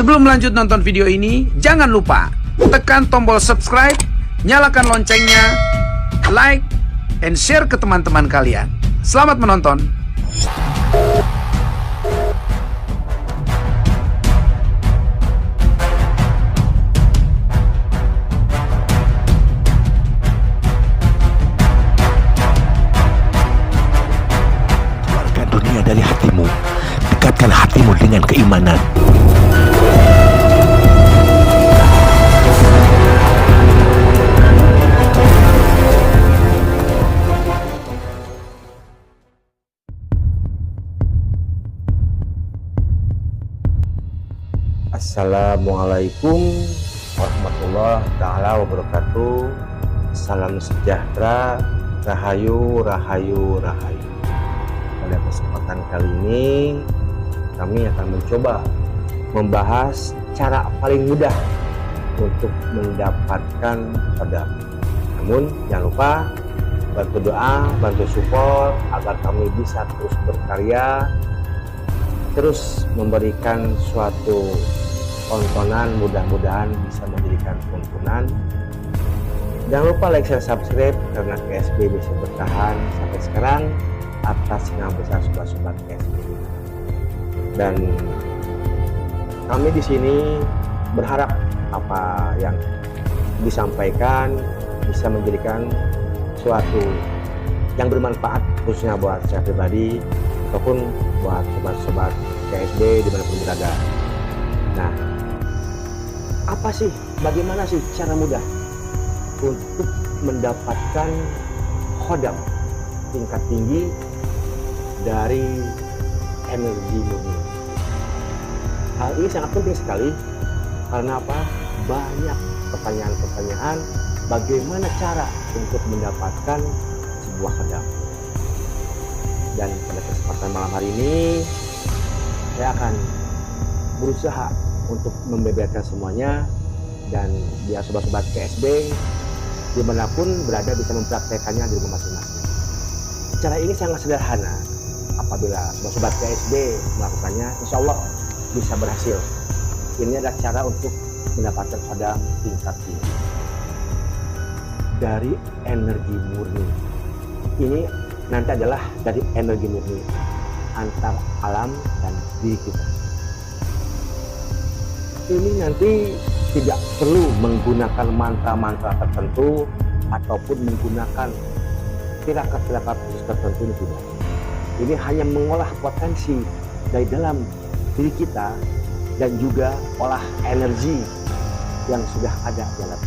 Sebelum lanjut nonton video ini, jangan lupa tekan tombol subscribe, nyalakan loncengnya, like, and share ke teman-teman kalian. Selamat menonton. Keluarkan dunia dari hatimu. Dekatkan hatimu dengan keimanan. Assalamualaikum warahmatullahi ta'ala wabarakatuh. Salam sejahtera, rahayu, rahayu, rahayu. Pada kesempatan kali ini kami akan mencoba membahas cara paling mudah untuk mendapatkan qadam. Namun jangan lupa bantu doa, bantu support agar kami bisa terus berkarya, terus memberikan suatu tontonan, mudah-mudahan bisa menjadikan tuntunan. Jangan lupa like dan subscribe karena KSB bisa bertahan sampai sekarang atas nama besar sobat-sobat KSB. Dan kami di sini berharap apa yang disampaikan bisa menjadikan suatu yang bermanfaat khususnya buat saya pribadi ataupun buat sobat-sobat KSB dimanapun berada. Nah, apa sih, bagaimana sih cara mudah untuk mendapatkan khodam tingkat tinggi dari energi murni? Hal ini sangat penting sekali karena apa? Banyak pertanyaan-pertanyaan bagaimana cara untuk mendapatkan sebuah khodam. Dan pada kesempatan malam hari ini saya akan berusaha untuk membeberkan semuanya, dan biar sobat-sobat KSB dimanapun berada bisa mempraktekannya di rumah masing-masing. Cara ini sangat sederhana. Apabila sobat-sobat KSB melakukannya, insya Allah bisa berhasil. Ini adalah cara untuk mendapatkan qadam tingkat tinggi dari energi murni. Ini nanti adalah dari energi murni antar alam dan diri kita. Ini nanti tidak perlu menggunakan mantra-mantra tertentu ataupun menggunakan tirakat-tirakat khusus tertentu, tidak. Ini hanya mengolah potensi dari dalam diri kita dan juga olah energi yang sudah ada dalam.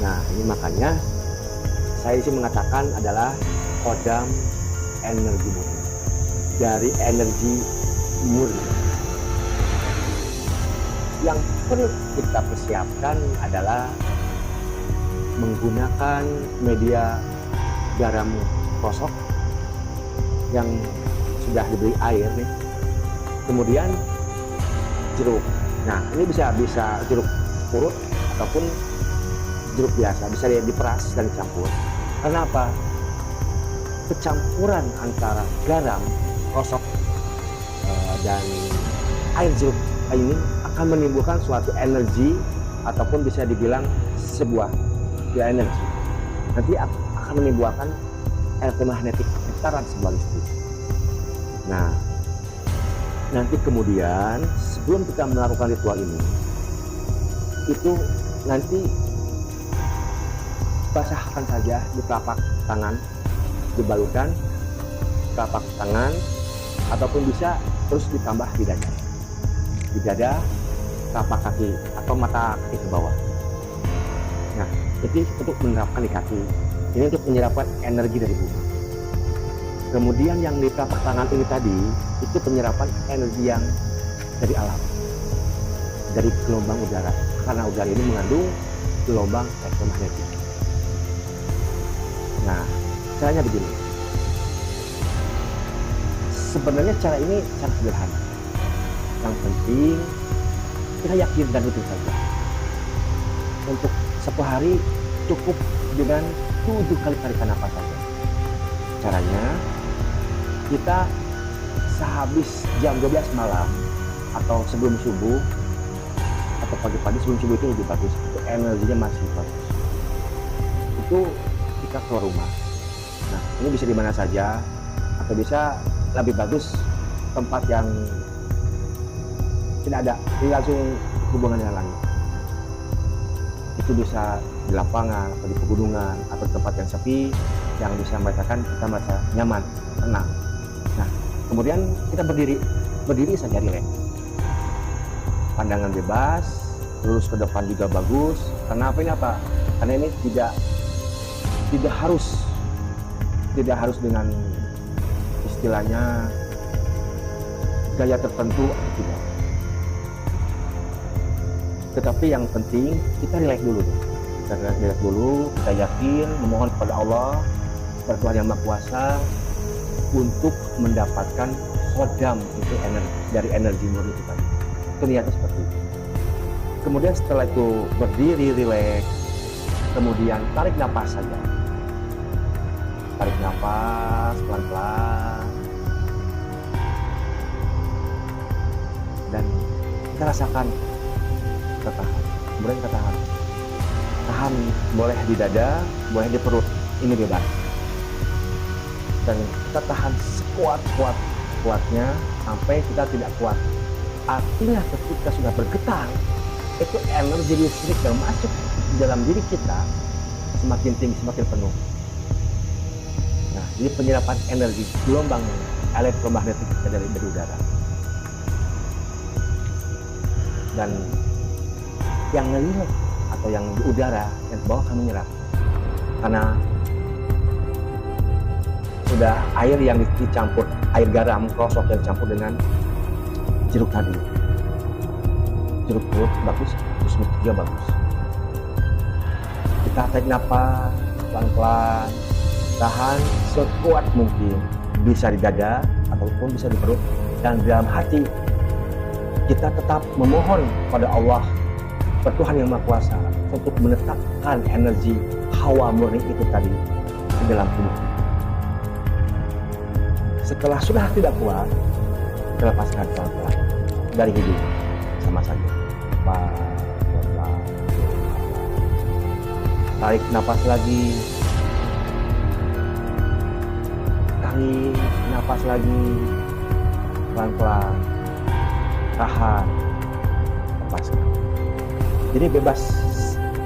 Nah, ini makanya saya sih mengatakan adalah qadam energi murni, dari energi murni. Yang perlu kita persiapkan adalah menggunakan media garam kosong yang sudah diberi air nih. Kemudian jeruk. Nah, ini bisa jeruk purut ataupun jeruk biasa, bisa diperas dan dicampur. Karena apa? Kecampuran antara garam kosong dan air jeruk ini akan menimbulkan suatu energi ataupun bisa dibilang sebuah energi. Nanti akan menimbulkan elektromagnetik getaran sebuah listrik. Nah, nanti kemudian sebelum kita melakukan ritual ini, itu nanti basahkan saja di telapak tangan, dibalurkan telapak tangan, ataupun bisa terus ditambah di dada. Di dada, telapak kaki atau mata kaki ke bawah. Nah, jadi untuk menerapkan di kaki, ini untuk menyerapkan energi dari bumi. Kemudian yang di telapak tangan ini tadi, itu penyerapan energi yang dari alam, dari gelombang udara, karena udara ini mengandung gelombang elektromagnetik. Nah, caranya begini. Sebenarnya cara ini sangat sederhana. Yang penting kita yakin dan rutin saja. Untuk 1 hari cukup dengan 7 kali tarikan nafas saja. Caranya, kita sehabis jam 12 malam atau sebelum subuh atau pagi-pagi sebelum subuh itu lebih bagus, itu energinya masih bagus. Itu kita keluar rumah. Nah, ini bisa di mana saja, atau bisa lebih bagus tempat yang tidak ada langsung hubungan dengan langit. Itu bisa di lapangan atau di pegunungan atau tempat yang sepi yang bisa merasakan kita merasa nyaman, tenang. Nah, kemudian kita berdiri saja rileks. Pandangan bebas, terus ke depan juga bagus. Karena apa? Karena ini tidak harus dengan istilahnya gaya tertentu atau tidak. Tetapi yang penting kita rileks dulu. Kita yakin, memohon kepada Allah, kepada Tuhan Yang Maha Kuasa untuk mendapatkan khodam itu dari energi murni kita. Itu niatnya seperti itu. Kemudian setelah itu berdiri rileks, kemudian tarik nafas saja. Tarik nafas pelan-pelan. Dan kita rasakan ketahan. Kemudian kita tahan. Tahan boleh di dada, boleh di perut. Ini bebas. Dan kita tahan sekuat-kuatnya sampai kita tidak kuat. Artinya ketika sudah bergetar, itu energi listrik yang masuk di dalam diri kita semakin tinggi, semakin penuh. Nah, ini penyerapan energi gelombang elektromagnetik dari udara. Dan yang ngelilek atau yang di udara yang ke bawah akan menyerap, karena sudah air yang dicampur, air garam krosok yang dicampur dengan jeruk tadi. Jeruk purut bagus, terus juga bagus. Kita tarik nafas pelan-pelan, tahan sekuat mungkin, bisa di dada ataupun bisa di perut, dan dalam hati kita tetap memohon pada Allah, Tuhan Yang Maha Kuasa, untuk menetapkan energi hawa murni itu tadi di dalam tubuh kita. Setelah sudah tidak kuat, kita lepaskan pelan-pelan dari hidung, sama saja. Pelan-pelan. Tarik nafas lagi. Tarik nafas lagi. Pelan-pelan. Tahan. Lepaskan. Jadi bebas.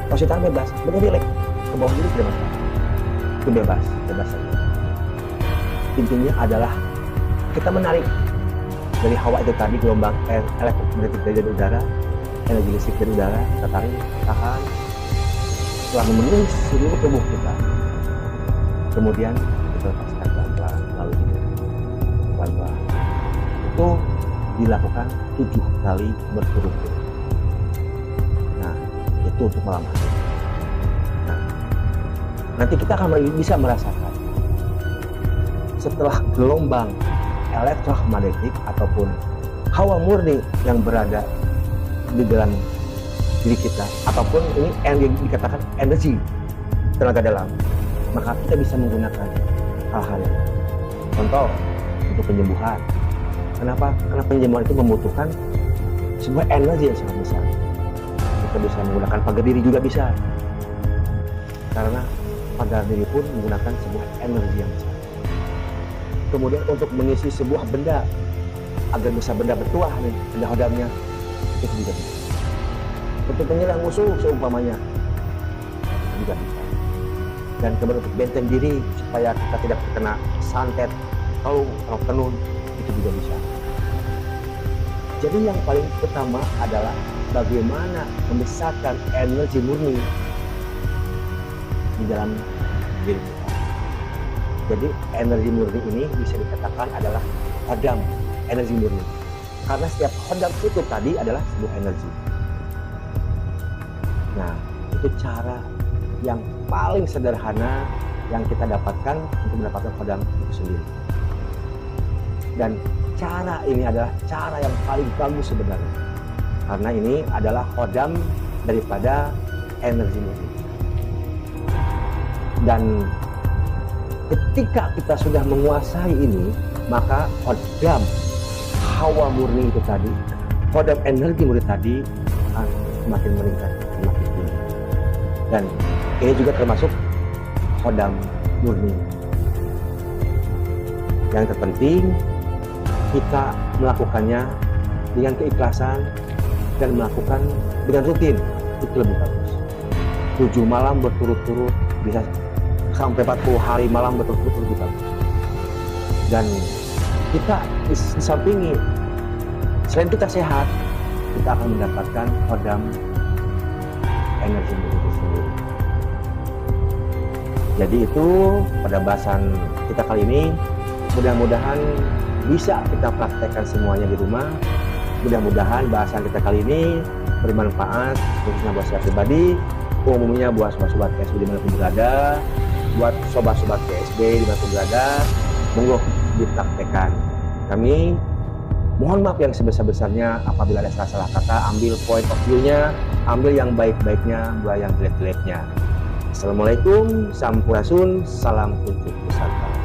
Posisinya bebas. Benar rileks. Ke bawah dulu tidak masalah. Itu bebas saja. Intinya adalah kita menarik dari hawa itu tadi, gelombang elektromagnetik dari udara, energi listrik dari udara, kita tarik, tahan, setelah memenuhi seluruh tubuh kita. Kemudian kita lepaskan pelan-pelan, lalu pelan-pelan. Itu dilakukan 7 kali berturut-turut. Nah, itu untuk malam hari. Nah, nanti kita akan bisa merasakan setelah gelombang elektromagnetik ataupun hawa murni yang berada di dalam diri kita, ataupun ini yang dikatakan energi tenaga dalam, maka kita bisa menggunakan hal-hal yang lain. Contoh untuk penyembuhan. Kenapa? Karena penyembuhan itu membutuhkan sebuah energi yang sangat besar. Kita bisa menggunakan pagar diri juga bisa, karena pagar diri pun menggunakan sebuah energi yang besar. Kemudian untuk mengisi sebuah benda agar bisa benda bertuah nih, benda hodamnya, itu juga bisa. Untuk menyerang musuh seumpamanya, juga bisa. Dan kemudian untuk benteng diri supaya kita tidak terkena santet atau tenun, itu juga bisa. Jadi yang paling utama adalah bagaimana membesarkan energi murni di dalam diri kita. Jadi energi murni ini bisa dikatakan adalah khodam energi murni. Karena setiap khodam itu tadi adalah sebuah energi. Nah, itu cara yang paling sederhana yang kita dapatkan untuk mendapatkan khodam itu sendiri. Dan cara ini adalah cara yang paling bagus sebenarnya. Karena ini adalah khodam daripada energi murni. Dan ketika kita sudah menguasai ini, maka khodam hawa murni itu tadi kodam energi murid tadi semakin meningkat, semakin tinggi. Dan ini juga termasuk kodam murni. Yang terpenting kita melakukannya dengan keikhlasan dan melakukan dengan rutin, itu lebih bagus. 7 malam berturut-turut, bisa sampai 40 hari malam berturut-turut lebih bagus. Dan kita disampingi, selain kita sehat, kita akan mendapatkan kodam energi itu sendiri. Jadi itu pada bahasan kita kali ini, mudah-mudahan bisa kita praktekkan semuanya di rumah. Mudah-mudahan bahasan kita kali ini bermanfaat, khususnya buat saya pribadi, umumnya buat sobat-sobat KSB dimanapun berada, buat sobat-sobat KSB dimanapun berada, monggo dipraktekkan. Kami mohon maaf yang sebesar-besarnya apabila ada salah-salah kata, ambil point of view-nya, ambil yang baik-baiknya, buang yang jelek-jeleknya. Assalamualaikum, sampurasun, salam untuk Nusantara.